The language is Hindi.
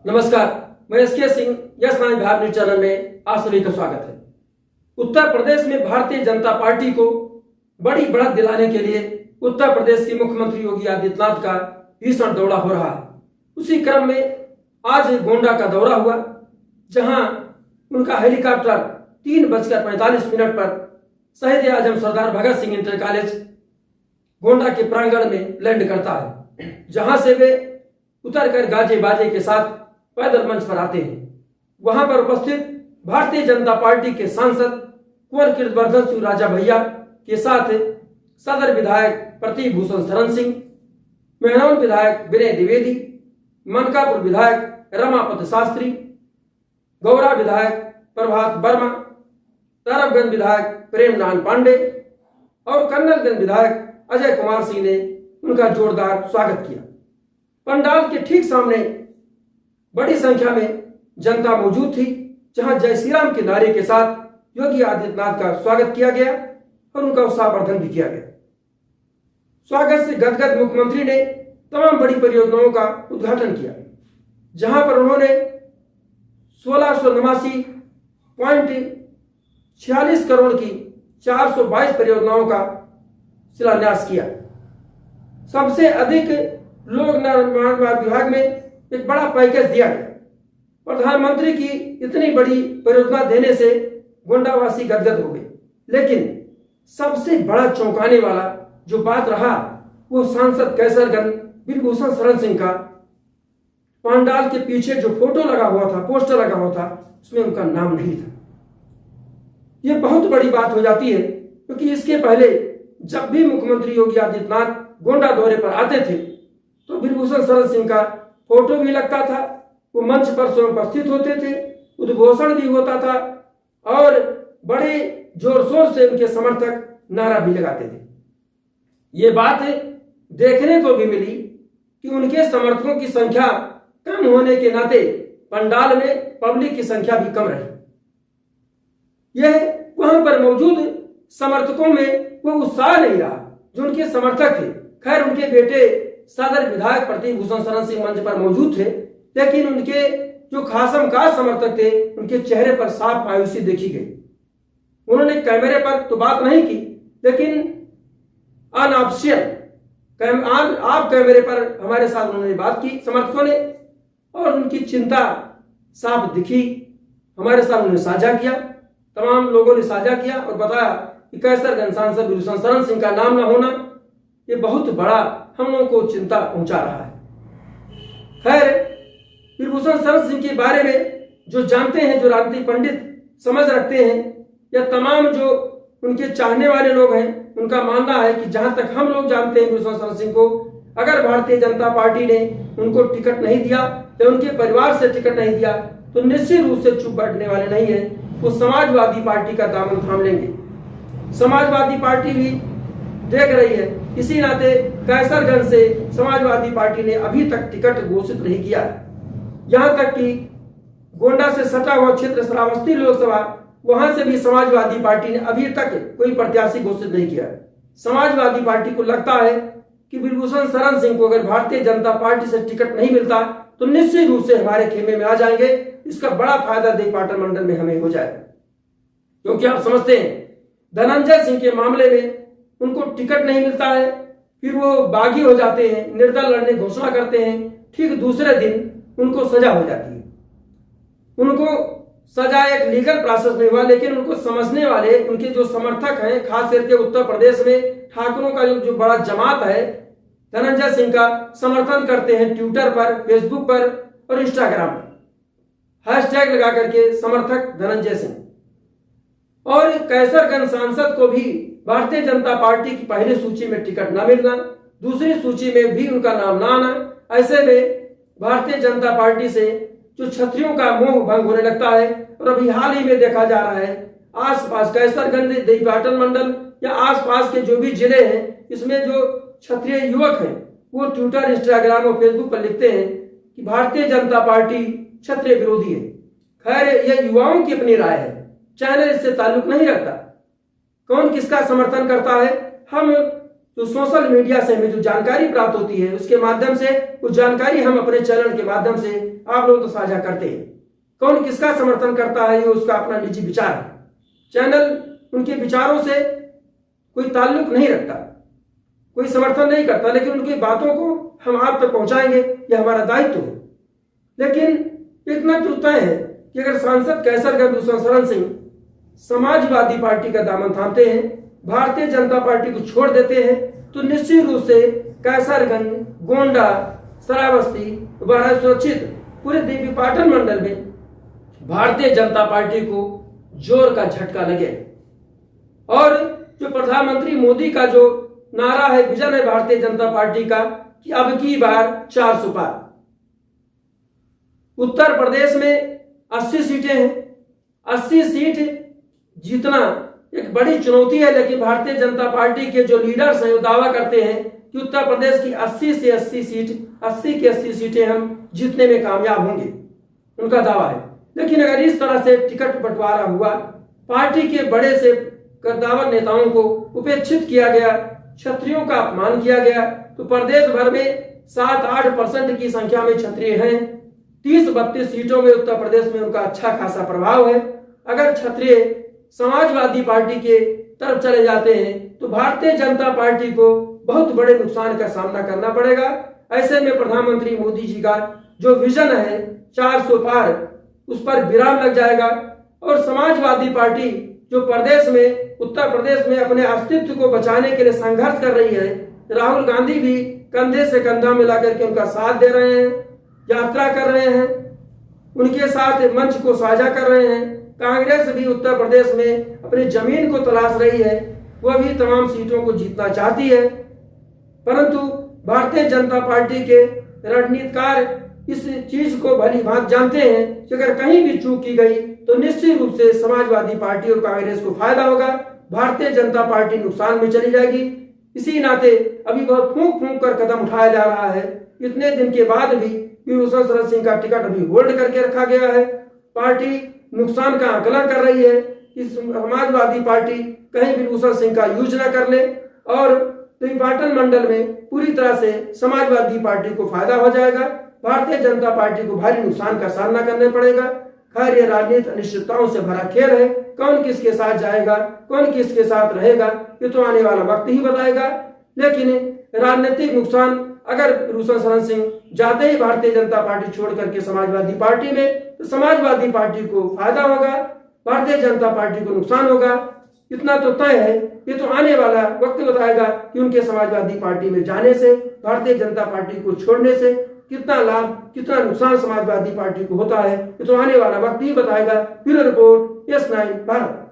नमस्कार, मैं S K Singh, yes nine Bihar news channel में आप सभी का स्वागत है। उत्तर प्रदेश में भारतीय जनता पार्टी को बड़ी बढ़त दिलाने के लिए उत्तर प्रदेश के मुख्यमंत्री योगी आदित्यनाथ का भीषण दौरा हो रहा है। उसी क्रम में आज गोंडा का दौरा हुआ, जहां उनका हेलीकॉप्टर 3:45 पर शहीद आजम सरदार भगत सिंह इंटर कॉलेज गोंडा के प्रांगण में लैंड करता है, जहां से वे उतरकर गाजे बाजे के साथ पैदल मंच पर आते हैं। वहां पर उपस्थित भारतीय जनता पार्टी के सांसद कुंवर कीर्तिवर्धन सिंह राजा भैया के साथ सदर विधायक प्रतीक भूषण शरण सिंह, मेहनौर विधायक विनय द्विवेदी, मनकापुर विधायक रमापत शास्त्री, गौरा विधायक प्रभात वर्मा, तरफगंज विधायक प्रेमनाथ पांडे और कन्नलगंज विधायक अजय कुमार सिंह ने उनका जोरदार स्वागत किया। पंडाल के ठीक सामने बड़ी संख्या में जनता मौजूद थी, जहां जय श्री राम के नारे के साथ योगी आदित्यनाथ का स्वागत किया गया और उनका उत्साहवर्धन भी किया गया। स्वागत से गदगद मुख्यमंत्री ने तमाम बड़ी परियोजनाओं का उद्घाटन किया, जहां पर उन्होंने 1689.46 करोड़ की 422 परियोजनाओं का शिलान्यास किया। सबसे अधिक लोक निर्माण विभाग में एक बड़ा पैकेज दिया गया। प्रधानमंत्री की इतनी बड़ी परियोजना देने से गोंडावासी गदगद हो गए, लेकिन सबसे बड़ा चौंकाने वाला जो बात रहा वो सांसद कैसरगंज बिरभूषण शरण सिंह का पंडाल के पीछे जो फोटो लगा हुआ था, पोस्टर लगा हुआ था, उसमें उनका नाम नहीं था। यह बहुत बड़ी बात हो जाती है, क्योंकि इसके पहले जब भी मुख्यमंत्री योगी आदित्यनाथ गोंडा दौरे पर आते थे तो बिरभूषण शरण सिंह का फोटो भी लगता था, वो मंच पर स्वयं उपस्थित होते थे, उद्घोषण भी होता था और बड़े जोर शोर से उनके समर्थक नारा भी लगाते थे। ये बात देखने को भी मिली कि उनके समर्थकों की संख्या कम होने के नाते पंडाल में पब्लिक की संख्या भी कम रही। यह वहां पर मौजूद समर्थकों में वो उत्साह नहीं रहा जो उनके समर्थक थे। खैर, उनके बेटे सदर विधायक प्रतीक भूषण शरण सिंह मंच पर मौजूद थे, लेकिन उनके जो खासम खास समर्थक थे, उनके चेहरे पर साफ मायूसी देखी गई। उन्होंने कैमरे पर तो बात नहीं की, लेकिन अनऑफिशियल आप कैमरे पर हमारे साथ उन्होंने बात की समर्थकों ने, और उनकी चिंता साफ दिखी। हमारे साथ उन्होंने साझा किया, तमाम लोगों ने साझा किया और बताया कि कैसरगंज सांसद बिरभूषण शरण सिंह का नाम न होना ये बहुत बड़ा हम लोगों को चिंता पहुंचा रहा है। खैर, बिरभूषण शरण सिंह के बारे में जो जानते हैं, जो राजनीतिक पंडित समझ रखते हैं, या तमाम जो उनके चाहने वाले लोग हैं, उनका मानना है कि जहां तक हम लोग जानते हैं बिरभूषण शरण सिंह को, अगर भारतीय जनता पार्टी ने उनको टिकट नहीं दिया या उनके परिवार से टिकट नहीं दिया तो निश्चित रूप से चुप बैठने वाले नहीं है। वो समाजवादी पार्टी का दामन थाम लेंगे। समाजवादी पार्टी भी देख रही है, इसी नाते कैसरगंज से समाजवादी पार्टी ने अभी तक टिकट घोषित नहीं किया। यहां तक कि गोंडा से सटा हुआ क्षेत्र श्रावस्ती लोकसभा, वहां से भी समाजवादी पार्टी ने अभी तक कोई प्रत्याशी घोषित नहीं किया। समाजवादी पार्टी को लगता है कि बिरभूषण शरण सिंह को अगर भारतीय जनता पार्टी से टिकट नहीं मिलता तो निश्चित रूप से हमारे खेमे में आ जाएंगे। इसका बड़ा फायदा देवपाटन मंडल में हमें हो जाएगा, क्योंकि आप समझते हैं धनंजय सिंह के मामले में उनको टिकट नहीं मिलता है, फिर वो बागी हो जाते हैं, निर्दल लड़ने घोषणा करते हैं, ठीक दूसरे दिन उनको सजा हो जाती है। उनको सजा एक लीगल प्रोसेस में हुआ, लेकिन उनको समझने वाले उनके जो समर्थक हैं, खास करके उत्तर प्रदेश में ठाकुरों का जो बड़ा जमात है, धनंजय सिंह का समर्थन करते हैं। ट्विटर पर, फेसबुक पर और इंस्टाग्राम पर हैशटैग लगा करके समर्थक धनंजय सिंह। और कैसरगंज सांसद को भी भारतीय जनता पार्टी की पहली सूची में टिकट न मिलना, दूसरी सूची में भी उनका नाम न आना, ऐसे में भारतीय जनता पार्टी से जो क्षत्रियों का मोह भंग होने लगता है। और अभी हाल ही में देखा जा रहा है, आसपास कैसरगंज देवपाटन मंडल या आसपास के जो भी जिले हैं, इसमें जो क्षत्रिय युवक हैं वो ट्विटर, इंस्टाग्राम और फेसबुक पर लिखते हैं कि भारतीय जनता पार्टी क्षत्रिय विरोधी है। खैर, यह युवाओं की अपनी राय है, चैनल इससे ताल्लुक नहीं रखता। कौन किसका समर्थन करता है, हम तो सोशल मीडिया से हमें जो जानकारी प्राप्त होती है उसके माध्यम से उस जानकारी हम अपने चैनल के माध्यम से आप लोगों को साझा करते हैं। कौन किसका समर्थन करता है ये उसका अपना निजी विचार है। चैनल उनके विचारों से कोई ताल्लुक नहीं रखता, कोई समर्थन नहीं करता, लेकिन उनकी बातों को हम आप तक पहुंचाएंगे, यह हमारा दायित्व है। लेकिन इतना तो तय है कि अगर सांसद कैसरगंज भूषण शरण सिंह समाजवादी पार्टी का दामन थामते हैं, भारतीय जनता पार्टी को छोड़ देते हैं, तो निश्चित रूप से कैसरगंज, गोंडा, श्रावस्ती, बहराइच सुरक्षित पूरे देवी पाटन मंडल में भारतीय जनता पार्टी को जोर का झटका लगे। और जो प्रधानमंत्री मोदी का जो नारा है, विजन है भारतीय जनता पार्टी का कि अब की बार 400 पार। उत्तर प्रदेश में 80 सीटें हैं, 80 सीट जीतना एक बड़ी चुनौती है, लेकिन भारतीय जनता पार्टी के जो लीडर्स हैं वो दावा करते हैं कि उत्तर प्रदेश की 80 से 80 सीट 80 की 80 सीटें हम जीतने में कामयाब होंगे, उनका दावा है। लेकिन अगर इस तरह से टिकट बंटवारा हुआ, पार्टी के बड़े से कद्दावर नेताओं को उपेक्षित किया गया, क्षत्रियों का अपमान किया गया, तो प्रदेश भर में 7-8% की संख्या में क्षत्रिय हैं। 30-32 सीटों में उत्तर प्रदेश में उनका अच्छा खासा प्रभाव है। अगर क्षत्रिय समाजवादी पार्टी के तरफ चले जाते हैं तो भारतीय जनता पार्टी को बहुत बड़े नुकसान का सामना करना पड़ेगा। ऐसे में प्रधानमंत्री मोदी जी का जो विजन है 400 पार, उस पर विराम लग जाएगा। और समाजवादी पार्टी जो प्रदेश में, उत्तर प्रदेश में अपने अस्तित्व को बचाने के लिए संघर्ष कर रही है, राहुल गांधी भी कंधे से कंधा मिलाकर के उनका साथ दे रहे हैं, यात्रा कर रहे हैं, उनके साथ मंच को साझा कर रहे हैं। कांग्रेस भी उत्तर प्रदेश में अपनी जमीन को तलाश रही है, वह भी तमाम सीटों को जीतना चाहती है। परंतु भारतीय जनता पार्टी के रणनीतिकार इस चीज को भली भांति जानते हैं कि अगर कहीं भी चूक की गई तो निश्चित रूप से समाजवादी पार्टी और कांग्रेस को फायदा होगा, भारतीय जनता पार्टी नुकसान में चली जाएगी। इसी नाते अभी बहुत फूंक फूंक कर कदम उठाया जा रहा है। इतने दिन के बाद भी भूषण शरण सिंह का टिकट अभी होल्ड करके रखा गया है। पार्टी नुकसान का आकलन कर रही है कि समाजवादी पार्टी कहीं भी भूषण सिंह का यूज न कर ले और पाटन मंडल में पूरी तरह से समाजवादी पार्टी को फायदा हो जाएगा, भारतीय जनता पार्टी को भारी नुकसान का सामना करना पड़ेगा। खैर, ये राजनीति अनिश्चितताओं से भरा खेल है। कौन किसके साथ जाएगा, कौन किसके साथ रहेगा, ये तो आने वाला वक्त ही बताएगा। लेकिन राजनीतिक नुकसान अगर भूषण शरण सिंह जाते ही भारतीय जनता पार्टी छोड़ करके समाजवादी पार्टी में, तो समाजवादी पार्टी को फायदा होगा, भारतीय जनता पार्टी को नुकसान होगा। इतना तो तय है, ये तो आने वाला वक्त बताएगा कि उनके समाजवादी पार्टी में जाने से, भारतीय जनता पार्टी को छोड़ने से कितना लाभ कितना नुकसान समाजवादी पार्टी को होता है, ये तो आने वाला वक्त ही बताएगा। Bureau report, yes 9 Bharat.